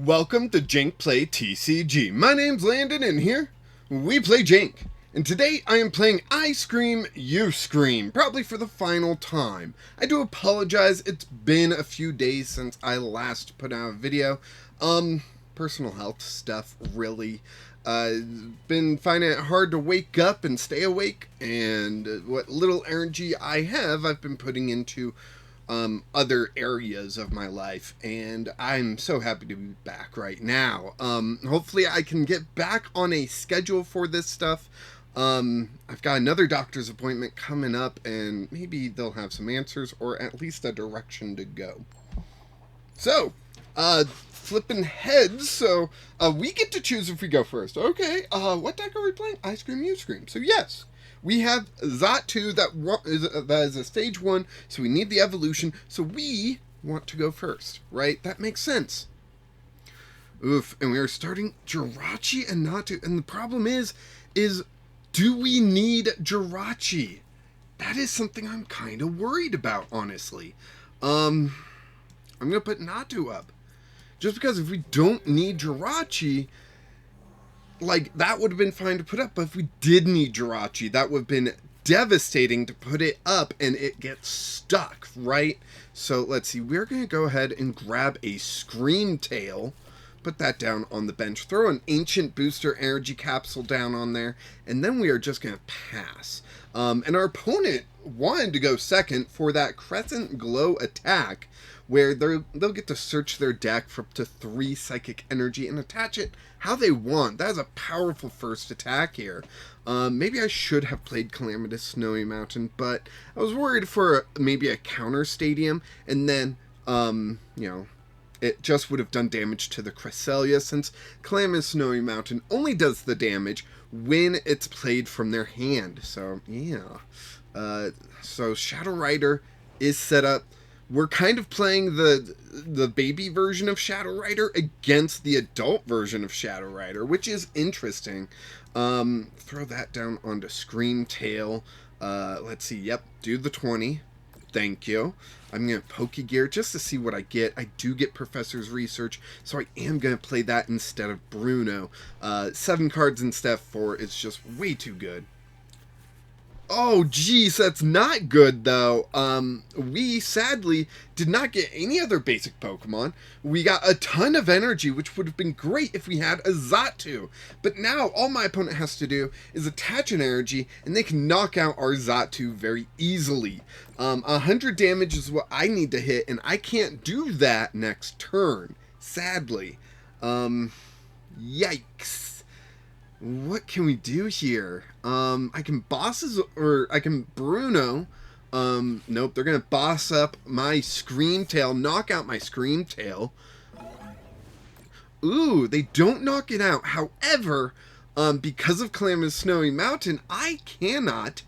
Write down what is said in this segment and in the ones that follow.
Welcome to Jank Play TCG. My name's Landon, and here we play Jank. And today I am playing I Scream, You Scream, probably for the final time. I do apologize, it's been a few days since I last put out a video. Personal health stuff, really. Been finding it hard to wake up and stay awake, and what little energy I have, I've been putting into other areas of my life, and I'm so happy to be back right now. Hopefully I can get back on a schedule for this stuff. I've got another doctor's appointment coming up, and maybe they'll have some answers, or at least a direction to go. So, flipping heads, so, we get to choose if we go first. Okay, what deck are we playing? I Scream, You Scream. So yes, we have Xatu that is a stage 1, so we need the evolution, so we want to go first, right? That makes sense. Oof, and we are starting Jirachi and Natu, and the problem is do we need Jirachi? That is something I'm kind of worried about, honestly. I'm going to put Natu up. Just because if we don't need Jirachi, like, that would have been fine to put up, but if we did need Jirachi, that would have been devastating to put it up and it gets stuck, right? So let's see, we're going to go ahead and grab a Scream Tail, put that down on the bench, throw an Ancient Booster Energy Capsule down on there, and then we are just going to pass. And our opponent wanted to go second for that Crescent Glow attack, where they'll get to search their deck for up to 3 Psychic Energy and attach it how they want. That is a powerful first attack here. Maybe I should have played Calamitous Snowy Mountain, but I was worried for maybe a counter stadium, and then, you know, it just would have done damage to the Cresselia, since Calamitous Snowy Mountain only does the damage when it's played from their hand. So, yeah. So Shadow Rider is set up. We're kind of playing the baby version of Shadow Rider against the adult version of Shadow Rider, which is interesting. Throw that down onto Scream Tail. Let's see. Yep, do the 20. Thank you. I'm going to Pokégear just to see what I get. I do get Professor's Research, so I am going to play that instead of Bruno. 7 cards instead of 4 is just way too good. Oh, geez, that's not good, though. We, sadly, did not get any other basic Pokemon. We got a ton of energy, which would have been great if we had a Xatu. But now, all my opponent has to do is attach an energy, and they can knock out our Xatu very easily. 100 damage is what I need to hit, and I can't do that next turn, sadly. Yikes. What can we do here? I can I can Bruno. Nope, they're gonna boss up my Scream Tail, knock out my Scream Tail. Ooh, they don't knock it out. However, because of Calamitous Snowy Mountain, I cannot,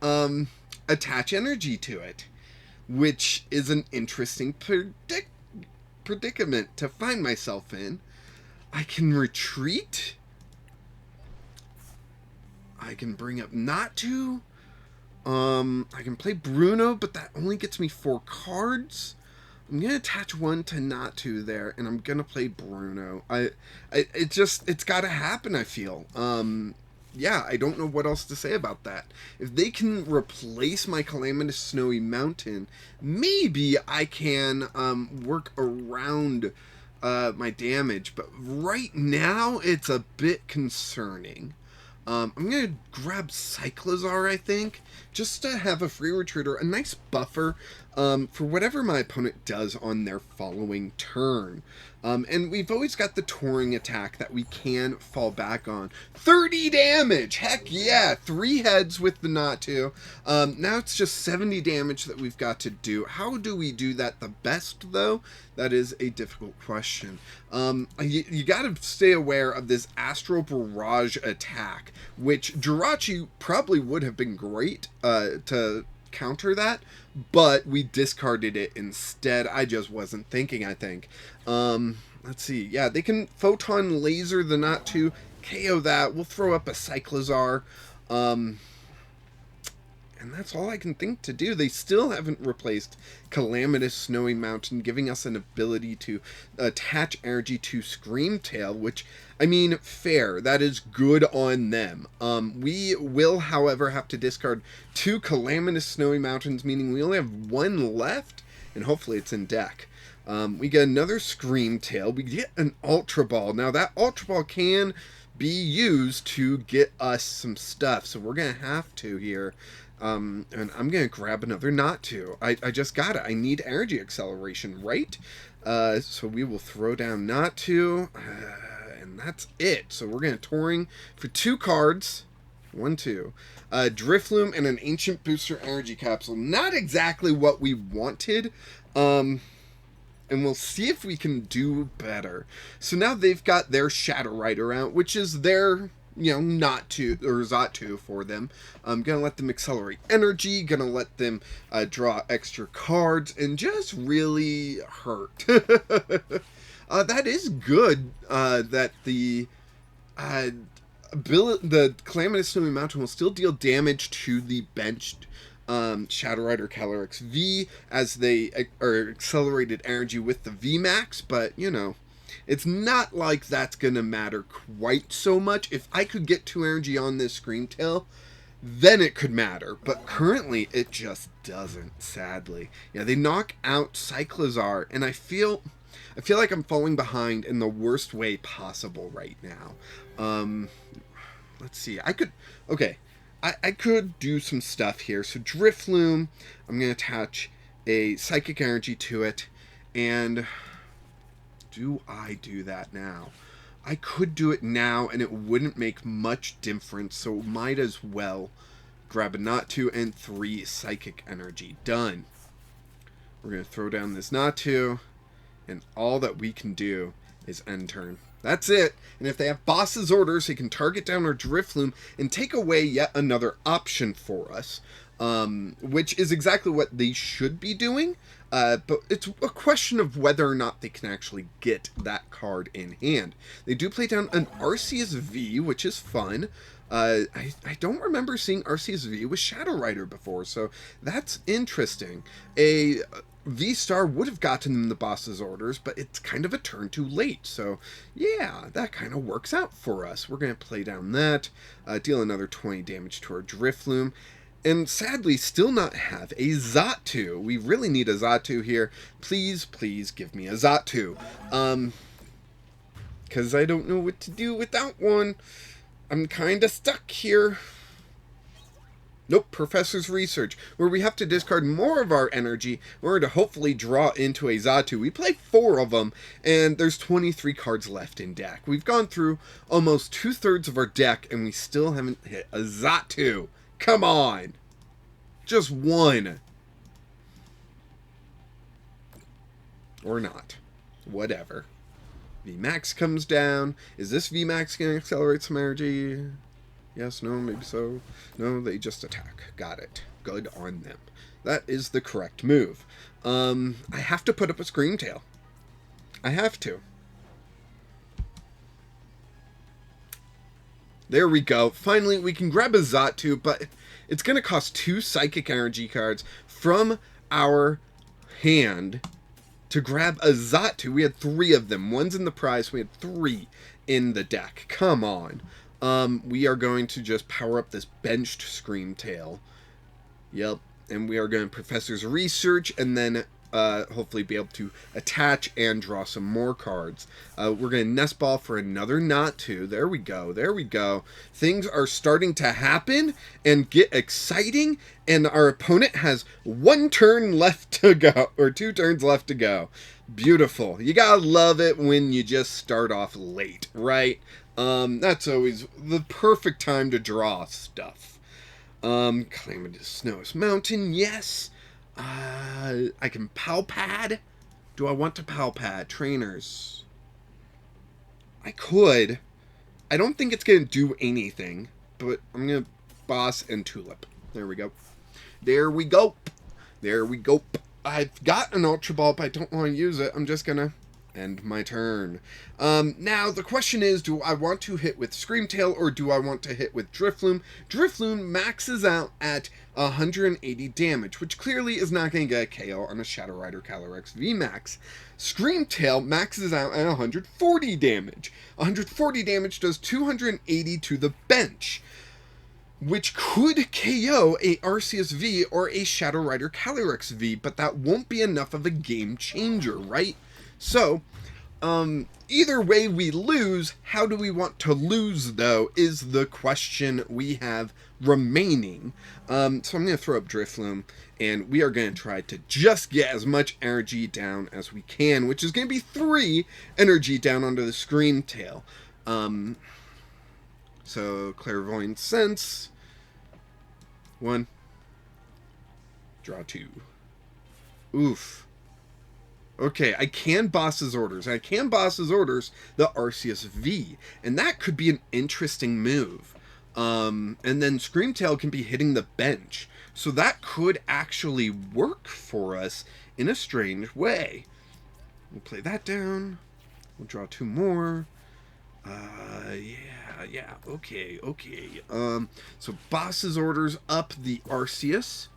attach energy to it, which is an interesting predicament to find myself in. I can retreat. I can bring up Natu. I can play Bruno, but that only gets me 4 cards. I'm going to attach 1 to Natu there, and I'm going to play Bruno. It's got to happen, I feel. Yeah, I don't know what else to say about that. If they can replace my Calamitous Snowy Mountain, maybe I can work around my damage. But right now, it's a bit concerning. I'm going to grab Cyclizar, I think, just to have a free retreater, a nice buffer for whatever my opponent does on their following turn. And we've always got the Touring attack that we can fall back on. 30 damage! Heck yeah! 3 heads with the Natu. Now it's just 70 damage that we've got to do. How do we do that the best, though? That is a difficult question. You gotta stay aware of this Astral Barrage attack, which Jirachi probably would have been great to counter that, but we discarded it instead. I just wasn't thinking, I think. Let's see. Yeah, they can Photon Laser the Natu, KO that. We'll throw up a Cyclizar. And And that's all I can think to do. They still haven't replaced Calamitous Snowy Mountain, giving us an ability to attach energy to Screamtail, which, I mean, fair. That is good on them. We will, however, have to discard 2 Calamitous Snowy Mountains, meaning we only have 1 left, and hopefully it's in deck. We get another Screamtail. We get an Ultra Ball. Now, that Ultra Ball can be used to get us some stuff, so we're going to have to here. And I'm going to grab another Natu. I just got it. I need energy acceleration, right? So we will throw down Natu, and that's it. So we're going to touring for 2 cards. 1, 2. Drifloon and an Ancient Booster Energy Capsule. Not exactly what we wanted. And we'll see if we can do better. So now they've got their Shadow Rider out, which is their, Natu or Xatu for them. I'm gonna let them accelerate energy, gonna let them draw extra cards, and just really hurt. That is good. That the Calamitous Snowy Mountain will still deal damage to the benched Shadow Rider Calyrex V as they are accelerated energy with the VMAX, but it's not like that's gonna matter quite so much. If I could get 2 energy on this Screamtail, then it could matter, but currently it just doesn't, sadly. Yeah, they knock out Cyclizar, and I feel like I'm falling behind in the worst way possible right now. Let's see. I could do some stuff here. So Drifloon, I'm going to attach a Psychic Energy to it. And do I do that now? I could do it now, and it wouldn't make much difference. So might as well grab a Natu and 3 Psychic Energy. Done. We're going to throw down this Natu, and all that we can do is end turn. That's it. And if they have boss's orders, they can target down our Drifloon and take away yet another option for us, which is exactly what they should be doing. But it's a question of whether or not they can actually get that card in hand. They do play down an Arceus V, which is fun. I don't remember seeing Arceus V with Shadow Rider before, so that's interesting. A V-Star would have gotten them the boss's orders, but it's kind of a turn too late. So, yeah, that kind of works out for us. We're going to play down that, deal another 20 damage to our Drifloon, and sadly still not have a Xatu. We really need a Xatu here. Please, please give me a Xatu. Because I don't know what to do without one. I'm kind of stuck here. Nope, Professor's Research, where we have to discard more of our energy in order to hopefully draw into a Xatu. We play 4 of them, and there's 23 cards left in deck. We've gone through almost 2/3 of our deck, and we still haven't hit a Xatu. Come on! Just one. Or not. Whatever. VMAX comes down. Is this VMAX going to accelerate some energy? Yes, no, maybe so. No, they just attack. Got it. Good on them. That is the correct move. I have to put up a Screamtail. I have to. There we go. Finally, we can grab a Xatu, but it's going to cost 2 Psychic Energy cards from our hand to grab a Xatu. We had 3 of them. One's in the prize. We had 3 in the deck. Come on. We are going to just power up this benched Screamtail. Yep. And we are going to Professor's Research and then hopefully be able to attach and draw some more cards. We're going to Nest Ball for another Natu. There we go. There we go. Things are starting to happen and get exciting. And our opponent has 1 turn left to go. Or 2 turns left to go. Beautiful. You gotta love it when you just start off late, right? That's always the perfect time to draw stuff. Calamitous Snowy Mountain, yes. I can Pal Pad. Do I want to Pal Pad? Trainers. I could. I don't think it's going to do anything, but I'm going to Boss and Tulip. There we go. There we go. There we go. I've got an Ultra Ball, but I don't want to use it. I'm just going to End my turn. Now, the question is, do I want to hit with Screamtail or do I want to hit with Drifloon? Drifloon maxes out at 180 damage, which clearly is not going to get a KO on a Shadow Rider Calyrex VMAX. Screamtail maxes out at 140 damage. 140 damage does 280 to the bench, which could KO a Arceus V or a Shadow Rider Calyrex V, but that won't be enough of a game changer, right? So, either way we lose. How do we want to lose, though, is the question we have remaining. So I'm going to throw up Drifloon, and we are going to try to just get as much energy down as we can, which is going to be 3 energy down onto the Screamtail. So, Clairvoyant Sense. 1. Draw 2. Oof. Okay, I can boss his orders. I can boss his orders the Arceus V, and that could be an interesting move. And then Screamtail can be hitting the bench, so that could actually work for us in a strange way. We'll play that down. We'll draw 2 more. Yeah, okay. So boss's orders up the Arceus.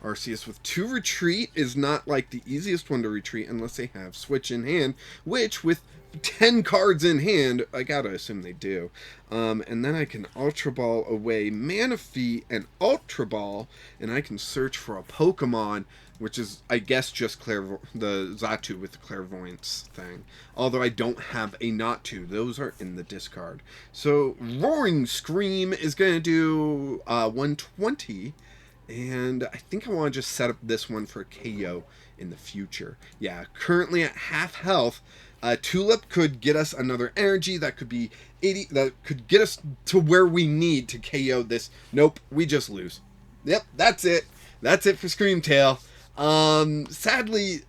Arceus with 2 retreat is not like the easiest one to retreat unless they have Switch in hand, which with 10 cards in hand, I gotta assume they do. And then I can Ultra Ball away Manaphy and Ultra Ball, and I can search for a Pokemon, which is, I guess, just the Xatu with the Clairvoyance thing. Although I don't have a Natu. Those are in the discard. So Roaring Scream is going to do 120. And I think I want to just set up this one for a KO in the future. Yeah, currently at half health. Tulip could get us another energy. That could be 80. That could get us to where we need to KO this. Nope, we just lose. Yep, that's it. That's it for Screamtail. Sadly,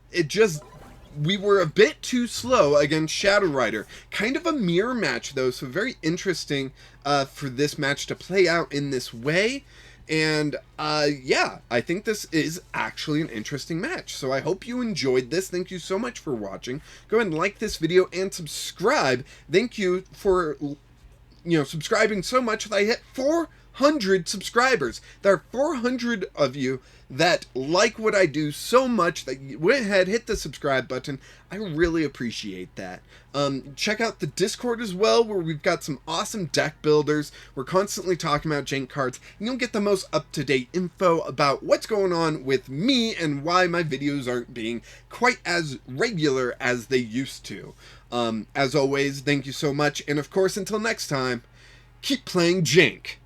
we were a bit too slow against Shadow Rider. Kind of a mirror match, though, so very interesting for this match to play out in this way. And, yeah, I think this is actually an interesting match. So I hope you enjoyed this. Thank you so much for watching. Go ahead and like this video and subscribe. Thank you for, subscribing so much that I hit 400 subscribers. There are 400 of you that like what I do so much that you went ahead, hit the subscribe button. I really appreciate that. Check out the Discord as well, where we've got some awesome deck builders. We're constantly talking about Jank cards, and you'll get the most up-to-date info about what's going on with me and why my videos aren't being quite as regular as they used to. As always, thank you so much, and of course, until next time, keep playing Jank.